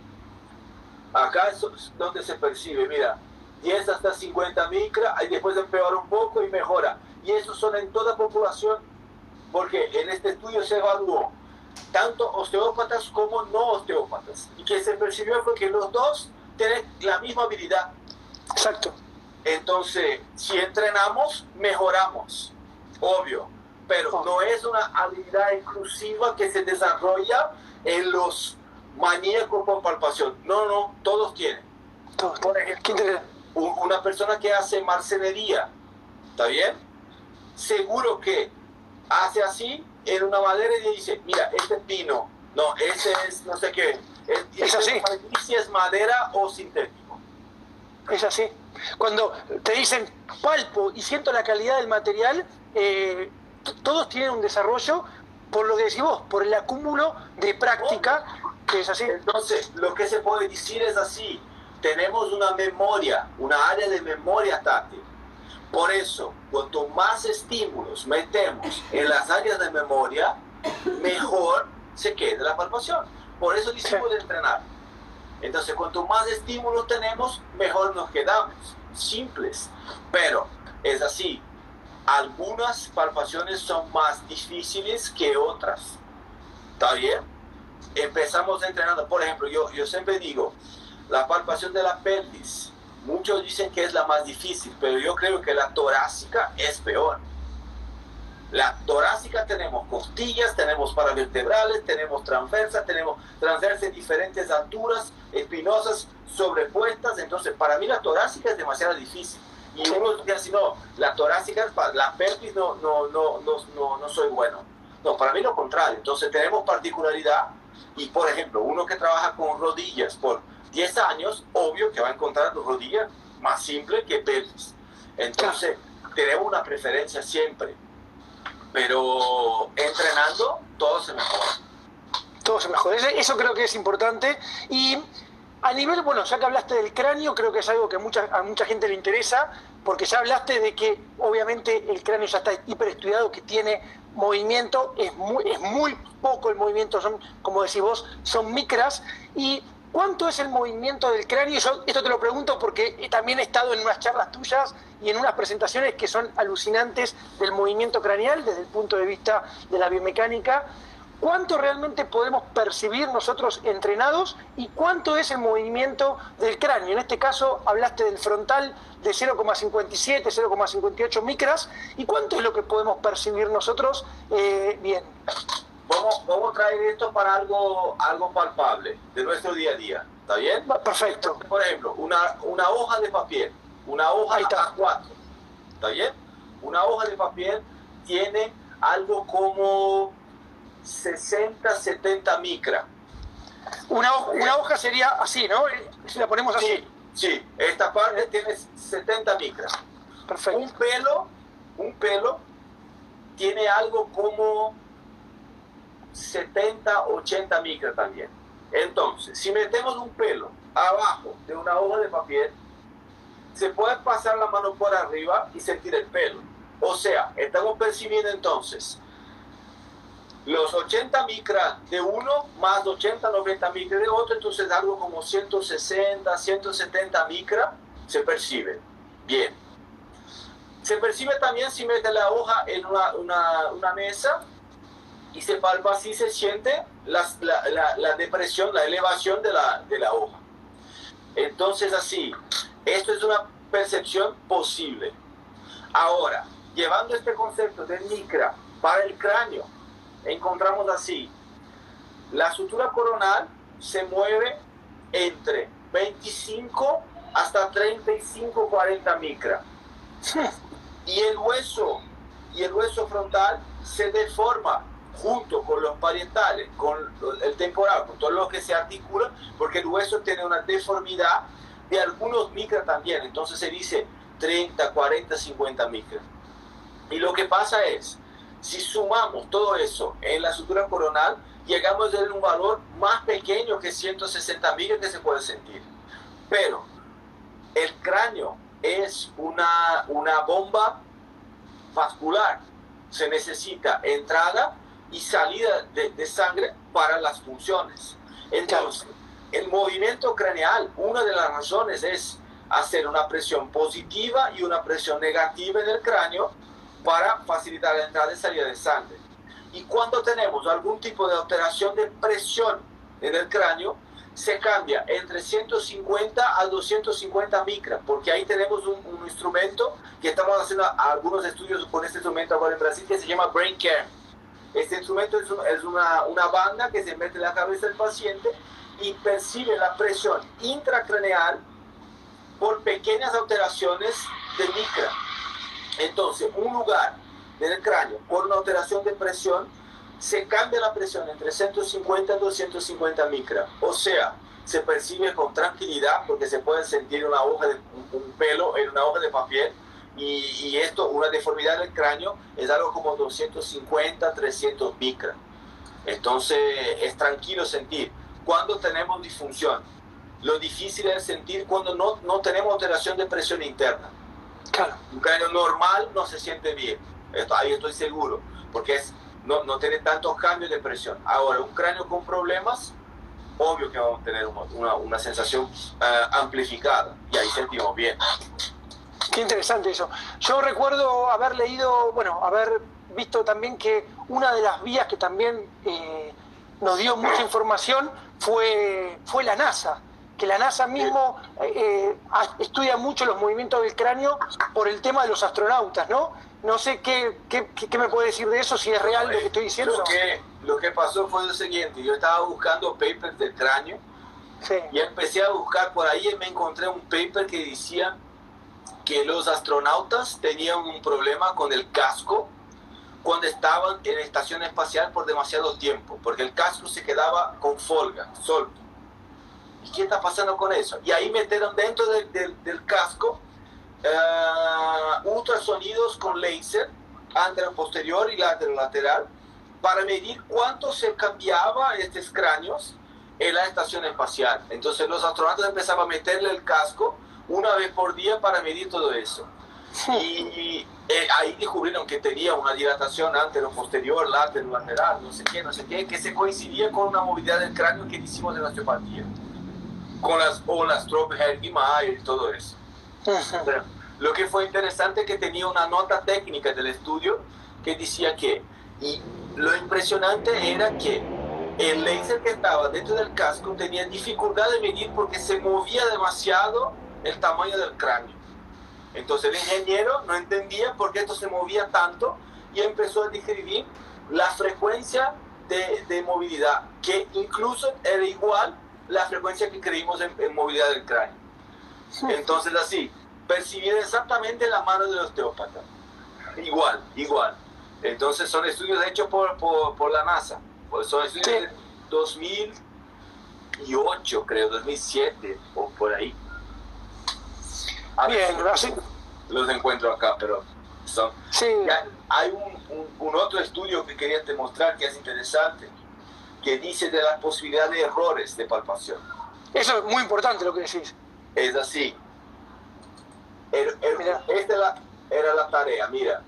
Acá es donde se percibe, mira, 10 hasta 50 micra, y después empeora un poco y mejora. Y eso son en toda población, porque en este estudio se evaluó tanto osteópatas como no osteópatas. Y que se percibió fue que los dos tienen la misma habilidad. Exacto. Entonces, si entrenamos, mejoramos, obvio. Pero no es una habilidad exclusiva que se desarrolla en los maníacos por palpación. No, todos tienen. Por ejemplo, una persona que hace marcenería, ¿está bien? Seguro que hace así en una madera y dice, mira, este es pino, no, ese es no sé qué. Es así. Si es madera o sintético. Es así. Cuando te dicen palpo y siento la calidad del material, todos tienen un desarrollo, por lo que decís vos, por el acúmulo de práctica, que es así. Entonces, lo que se puede decir es así, tenemos una memoria, una área de memoria táctil. Por eso, cuanto más estímulos metemos en las áreas de memoria, mejor se queda la palpación. Por eso decimos de entrenar. Entonces, cuanto más estímulos tenemos, mejor nos quedamos. Simples. Pero es así. Algunas palpaciones son más difíciles que otras. ¿Está bien? Empezamos entrenando. Por ejemplo, yo siempre digo, la palpación de la pelvis. Muchos dicen que es la más difícil, pero yo creo que la torácica es peor. La torácica tenemos costillas, tenemos paravertebrales, tenemos transversas en diferentes alturas, espinosas, sobrepuestas. Entonces, para mí la torácica es demasiado difícil. Y uno dice así, no, la torácica, la pelvis no soy bueno. No, para mí lo contrario. Entonces tenemos particularidad y, por ejemplo, uno que trabaja con rodillas por 10 años, obvio que va a encontrar rodillas más simples que pelvis. Entonces, tenemos una preferencia siempre. Pero entrenando, todo se mejora. Todo se mejora. Eso creo que es importante. Y a nivel, bueno, ya que hablaste del cráneo, creo que es algo que a mucha gente le interesa, porque ya hablaste de que obviamente el cráneo ya está hiperestudiado, que tiene movimiento, es muy poco el movimiento, son, como decís vos, son micras. Y ¿cuánto es el movimiento del cráneo? Yo esto te lo pregunto porque también he estado en unas charlas tuyas y en unas presentaciones que son alucinantes del movimiento craneal desde el punto de vista de la biomecánica. ¿Cuánto realmente podemos percibir nosotros entrenados y cuánto es el movimiento del cráneo? En este caso hablaste del frontal de 0,57, 0,58 micras. ¿Y cuánto es lo que podemos percibir nosotros bien? Vamos a traer esto para algo palpable de nuestro día a día. ¿Está bien? Perfecto. Por ejemplo, una hoja de papel, una hoja A4. ¿Está bien? Una hoja de papel tiene algo como 60, 70 micra. Una hoja sería así, ¿no? Si la ponemos así. Sí, esta parte tiene 70 micras. Perfecto. Un pelo tiene algo como 70, 80 micras también. Entonces, si metemos un pelo abajo de una hoja de papel, se puede pasar la mano por arriba y sentir el pelo. O sea, estamos percibiendo entonces los 80 micras de uno más 80, 90 micras de otro, entonces algo como 160, 170 micras se percibe. Bien. Se percibe también si mete la hoja en una mesa y se palpa, así se siente la depresión, la elevación de la hoja. Entonces así, Esto es una percepción posible. Ahora, llevando este concepto de micra para el cráneo, encontramos así: la sutura coronal se mueve entre 25 hasta 35, 40 micra. Y el hueso frontal se deforma junto con los parietales, con el temporal, con todo lo que se articula, porque el hueso tiene una deformidad de algunos micra también. Entonces se dice 30, 40, 50 micra. Y lo que pasa es, si sumamos todo eso en la sutura coronal, llegamos a un valor más pequeño que 160 micra que se puede sentir. Pero el cráneo es una bomba vascular. Se necesita entrada y salida de sangre para las funciones. Entonces, el movimiento craneal, una de las razones es hacer una presión positiva y una presión negativa en el cráneo para facilitar la entrada y salida de sangre. Y cuando tenemos algún tipo de alteración de presión en el cráneo, se cambia entre 150 a 250 micra, porque ahí tenemos un instrumento que estamos haciendo algunos estudios con este instrumento ahora en Brasil, que se llama Brain Care. Este instrumento es una banda que se mete en la cabeza del paciente y percibe la presión intracraneal por pequeñas alteraciones de micra. Entonces, un lugar del cráneo por una alteración de presión, se cambia la presión entre 150 y 250 micra. O sea, se percibe con tranquilidad porque se puede sentir una hoja un pelo en una hoja de papel, y esto, una deformidad del cráneo, es algo como 250, 300 micra. Entonces, es tranquilo sentir. Cuando tenemos disfunción, lo difícil es sentir cuando no tenemos alteración de presión interna. Claro. Un cráneo normal no se siente bien. Ahí estoy seguro, porque no tiene tantos cambios de presión. Ahora, un cráneo con problemas, obvio que vamos a tener una sensación amplificada, y ahí sentimos bien. Qué interesante eso. Yo recuerdo haber leído, haber visto también que una de las vías que también nos dio mucha información fue la NASA. Que la NASA mismo estudia mucho los movimientos del cráneo por el tema de los astronautas, ¿no? No sé qué me puede decir de eso, si es real lo que estoy diciendo. Lo que pasó fue lo siguiente: yo estaba buscando papers del cráneo, sí, y empecé a buscar por ahí y me encontré un paper que decía que los astronautas tenían un problema con el casco cuando estaban en la estación espacial por demasiado tiempo, porque el casco se quedaba con folga, solto. ¿Y qué está pasando con eso? Y ahí metieron dentro del casco ultrasonidos con láser, antero-posterior y lateral, para medir cuánto se cambiaba estos cráneos en la estación espacial. Entonces los astronautas empezaban a meterle el casco una vez por día para medir todo eso. Y ahí descubrieron que tenía una dilatación antero-posterior, lateral, no sé qué, que se coincidía con una movilidad del cráneo que hicimos en la osteopatía, con las olas Trope-Hergy-Meyer y todo eso. Pero lo que fue interesante es que tenía una nota técnica del estudio que decía que, y lo impresionante era que el láser que estaba dentro del casco tenía dificultad de medir porque se movía demasiado el tamaño del cráneo. Entonces el ingeniero no entendía por qué esto se movía tanto y empezó a describir la frecuencia de movilidad, que incluso era igual la frecuencia que creímos en movilidad del cráneo. Entonces así, percibir exactamente la mano del osteópata. Igual. Entonces son estudios hechos por la NASA. Son estudios de 2008, creo, 2007 o por ahí. Bien, así los encuentro acá, pero son... Sí. Hay un otro estudio que quería te mostrar que es interesante, que dice de la posibilidad de errores de palpación. Eso es muy importante lo que decís. Es así. Esta era la tarea, mira.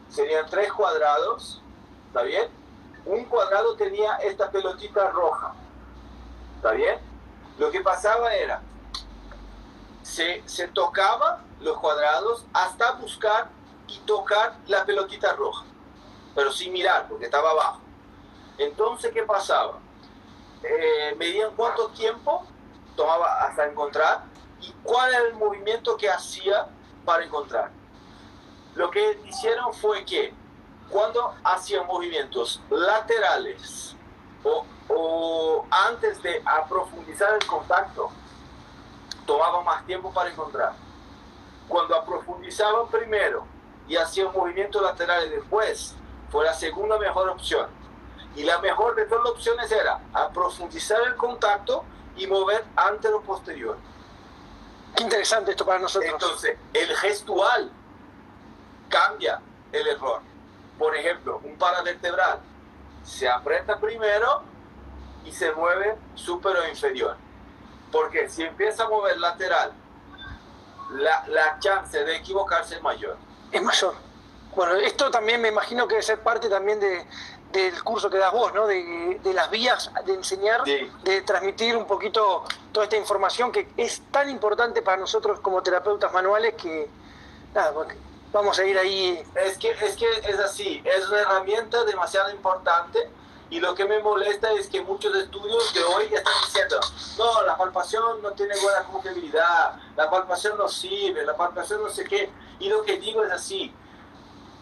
Serían 3 cuadrados, ¿está bien? Un cuadrado tenía esta pelotita roja, ¿está bien? Lo que pasaba era, se tocaba los cuadrados hasta buscar y tocar la pelotita roja, pero sin mirar, porque estaba abajo. Entonces, ¿qué pasaba? Medían cuánto tiempo tomaba hasta encontrar, ¿Y cuál era el movimiento que hacía para encontrar? Lo que hicieron fue que cuando hacían movimientos laterales o antes de aprofundizar el contacto, tomaba más tiempo para encontrar. Cuando aprofundizaban primero y hacían movimientos laterales después, fue la segunda mejor opción. Y la mejor de todas las opciones era aprofundizar el contacto y mover antero-posterior. Qué interesante esto para nosotros. Entonces, el gestual cambia el error. Por ejemplo, un paravertebral se aprieta primero y se mueve superior o inferior. Porque si empieza a mover lateral, la chance de equivocarse es mayor. Es mayor. Bueno, esto también me imagino que debe ser parte también del curso que das vos, ¿no? De las vías de enseñar, sí, de transmitir un poquito toda esta información que es tan importante para nosotros como terapeutas manuales que, nada, vamos a ir ahí. Es que es así, es una herramienta demasiado importante. Y lo que me molesta es que muchos estudios de hoy están diciendo, no, la palpación no tiene buena confiabilidad, la palpación no sirve, la palpación no sé qué. Y lo que digo es así,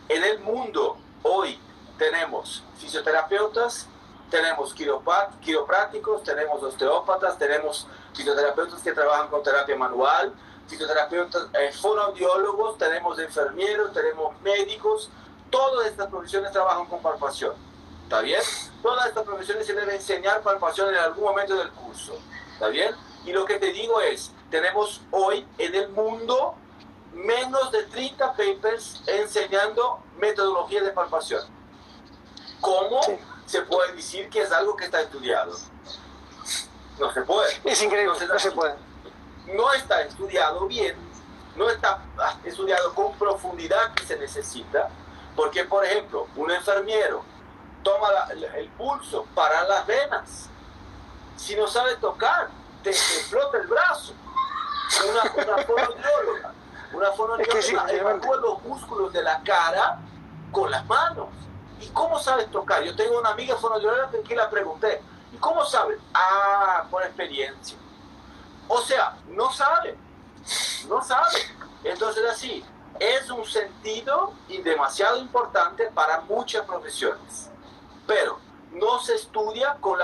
en el mundo hoy tenemos fisioterapeutas, tenemos quiroprácticos, tenemos osteópatas, tenemos fisioterapeutas que trabajan con terapia manual, fisioterapeutas, fonoaudiólogos, tenemos enfermeros, tenemos médicos, todas estas profesiones trabajan con palpación. ¿Está bien? Todas estas profesiones se deben enseñar palpación en algún momento del curso. ¿Está bien? Y lo que te digo es, tenemos hoy en el mundo menos de 30 papers enseñando metodologías de palpación. ¿Cómo se puede decir que es algo que está estudiado? No se puede. Es increíble, no se puede. No está estudiado bien, no está estudiado con profundidad que se necesita, porque, por ejemplo, un enfermero toma el pulso para las venas. Si no sabe tocar, te explota el brazo. Una fonoaudióloga evacúa los músculos de la cara con las manos. ¿Y cómo sabes tocar? Yo tengo una amiga fonoaudióloga que la pregunté, ¿y cómo sabes? Ah, por experiencia. O sea, no sabe. Entonces así, es un sentido y demasiado importante para muchas profesiones. Pero no se estudia con la